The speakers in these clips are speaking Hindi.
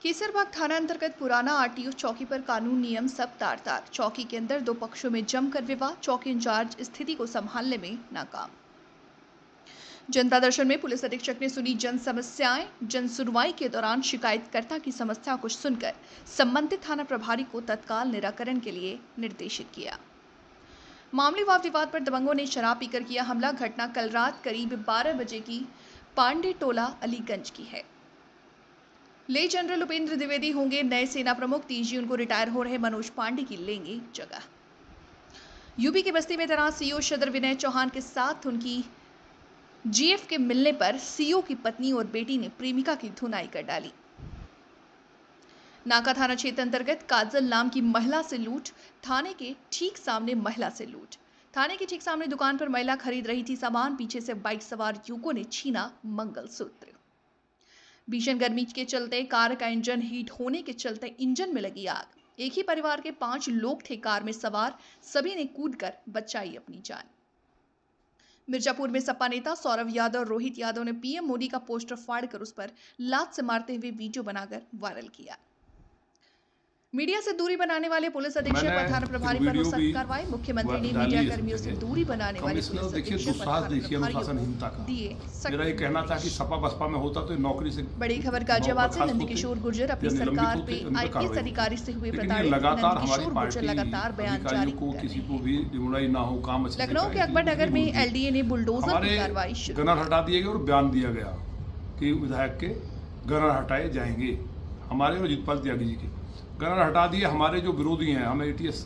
केसरबाग थाना अंतर्गत पुराना आरटीओ चौकी पर कानून नियम सब तार-तार। चौकी के अंदर दो पक्षों में जमकर विवाद। चौकी इंचार्ज स्थिति को संभालने में नाकाम। जनता दर्शन में पुलिस अधीक्षक ने सुनी जन समस्याएं। जन सुनवाई के दौरान शिकायतकर्ता की समस्या को सुनकर संबंधित थाना प्रभारी को तत्काल निराकरण के लिए निर्देशित किया। मामले व विवाद पर दबंगों ने शराब पीकर किया हमला। घटना कल रात करीब 12 बजे की पांडे टोला अलीगंज की है। ले जनरल उपेंद्र द्विवेदी होंगे नए सेना प्रमुख। डीजी उनको रिटायर हो रहे मनोज पांडे की लेंगे जगह। यूपी के बस्ती में तैनात सीओ सदर विनय चौहान के साथ उनकी जीएफ के मिलने पर सीओ की पत्नी और बेटी ने प्रेमिका की धुनाई कर डाली। नाका थाना क्षेत्र अंतर्गत काजल नाम की महिला से लूट। थाने के ठीक सामने महिला से लूट। थाने के ठीक सामने दुकान पर महिला खरीद रही थी सामान। पीछे से बाइक सवार युवकों ने छीना मंगलसूत्र। भीषण गर्मी के चलते कार का इंजन हीट होने के चलते इंजन में लगी आग। एक ही परिवार के 5 लोग थे कार में सवार। सभी ने कूदकर बचाई अपनी जान। मिर्जापुर में सपा नेता सौरभ यादव और रोहित यादव ने पीएम मोदी का पोस्टर फाड़कर उस पर लात से मारते हुए वीडियो बनाकर वायरल किया। मीडिया से दूरी बनाने वाले पुलिस अधीक्षक व थाना प्रभारी पर हो सख्त कार्रवाई। मुख्यमंत्री ने मीडिया कर्मियों से दूरी बनाने वाले पुलिस अधीक्षक दिए। मेरा ये कहना था कि सपा बसपा में होता तो नौकरी से। बड़ी खबर गाजियाबाद से। नंदकिशोर गुर्जर अपनी सरकार पे आईपीएस अधिकारी से हुए प्रताड़ित। नंदकिशोर गुर्जर लगातार बयान जारी कर। लखनऊ के अकबर नगर में एलडीए ने बुलडोजर की कार्रवाई शुरू। गनर हटा दिए गए और बयान दिया गया कि विधायक के गनर हटाए जाएंगे। हमारे और अजीत त्यागी जी के गनर हटा दिए। हमारे जो विरोधी हैं, हमें एटीएस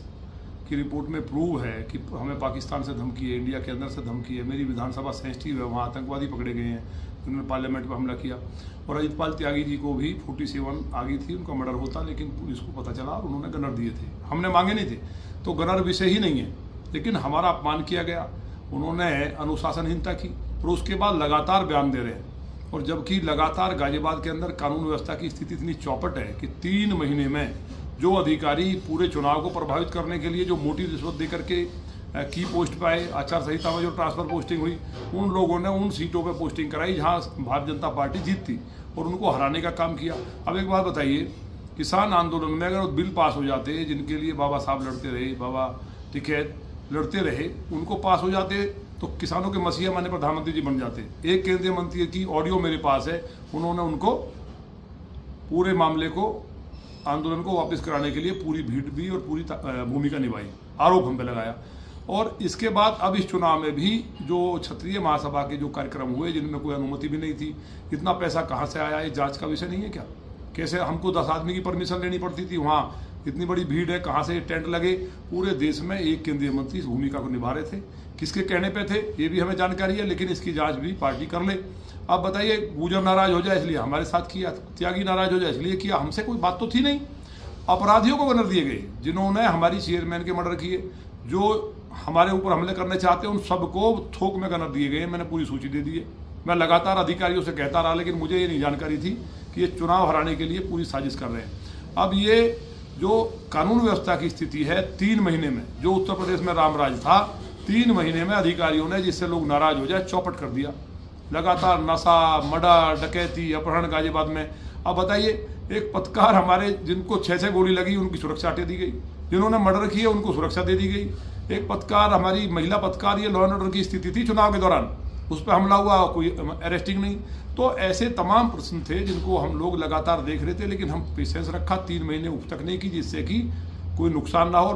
की रिपोर्ट में प्रूव है कि हमें पाकिस्तान से धमकी है, इंडिया के अंदर से धमकी है। मेरी विधानसभा सेंसिटिव है, वहाँ आतंकवादी पकड़े गए हैं जिन्होंने पार्लियामेंट पर हमला किया। और अजीत त्यागी जी को भी 47 आ गई थी, उनका मर्डर होता, लेकिन पुलिस को पता चला और उन्होंने गनर दिए थे। हमने मांगे नहीं थे, तो गनर विषय ही नहीं है, लेकिन हमारा अपमान किया गया। उन्होंने अनुशासनहीनता की और उसके बाद लगातार बयान दे रहे हैं। और जबकि लगातार गाजियाबाद के अंदर कानून व्यवस्था की स्थिति इतनी चौपट है कि 3 महीने में जो अधिकारी पूरे चुनाव को प्रभावित करने के लिए जो मोटी रिश्वत देकर के की पोस्ट पे आए, आचार संहिता में जो ट्रांसफर पोस्टिंग हुई, उन लोगों ने उन सीटों पे पोस्टिंग कराई जहां भारतीय जनता पार्टी जीतती और उनको हराने का काम किया। अब एक बात बताइए, किसान आंदोलन में अगर बिल पास हो जाते जिनके लिए बाबा साहब लड़ते रहे, बाबा टिकैत लड़ते रहे, उनको पास हो जाते तो किसानों के मसीहा माने प्रधानमंत्री जी बन जाते। एक केंद्रीय मंत्री की ऑडियो मेरे पास है, उन्होंने उनको पूरे मामले को, आंदोलन को वापस कराने के लिए पूरी भीड़ भी और पूरी भूमिका निभाई, आरोप हम पे लगाया। और इसके बाद अब इस चुनाव में भी जो क्षत्रिय महासभा के जो कार्यक्रम हुए जिनमें कोई अनुमति भी नहीं थी, इतना पैसा कहाँ से आया, ये जांच का विषय नहीं है क्या? कैसे हमको 10 आदमी की परमिशन लेनी पड़ती थी, वहाँ इतनी बड़ी भीड़ है, कहाँ से टेंट लगे? पूरे देश में एक केंद्रीय मंत्री इस भूमिका को निभा रहे थे। किसके कहने पे थे ये भी हमें जानकारी है, लेकिन इसकी जांच भी पार्टी कर ले। अब बताइए, गुजर नाराज हो जाए इसलिए हमारे साथ किया, त्यागी नाराज हो जाए इसलिए किया, हमसे कोई बात तो थी नहीं। अपराधियों को गनर दिए गए जिन्होंने हमारी चेयरमैन के मर्डर किए, जो हमारे ऊपर हमले करने चाहते हैं, उन सबको थोक में गनर दिए गए। मैंने पूरी सूची दे दी है। मैं लगातार अधिकारियों से कहता रहा, लेकिन मुझे ये नहीं जानकारी थी कि ये चुनाव हराने के लिए पूरी साजिश कर रहे हैं। अब ये जो कानून व्यवस्था की स्थिति है, 3 महीने में जो उत्तर प्रदेश में रामराज था, 3 महीने में अधिकारियों ने, जिससे लोग नाराज हो जाए, चौपट कर दिया। लगातार नशा, मर्डर, डकैती, अपहरण गाजियाबाद में। अब बताइए, एक पत्रकार हमारे जिनको 6 गोली लगी उनकी सुरक्षा हटे दी गई, जिन्होंने मर्डर किए उनको सुरक्षा दे दी गई। एक पत्रकार, हमारी महिला पत्रकार, ये लॉ एंड ऑर्डर की स्थिति थी चुनाव के दौरान, उस पर हमला हुआ, कोई अरेस्टिंग नहीं। तो ऐसे तमाम प्रश्न थे जिनको हम लोग लगातार देख रहे थे, लेकिन हम पेशेंस रखा, 3 महीने उफ तक नहीं की, जिससे कि कोई नुकसान ना हो।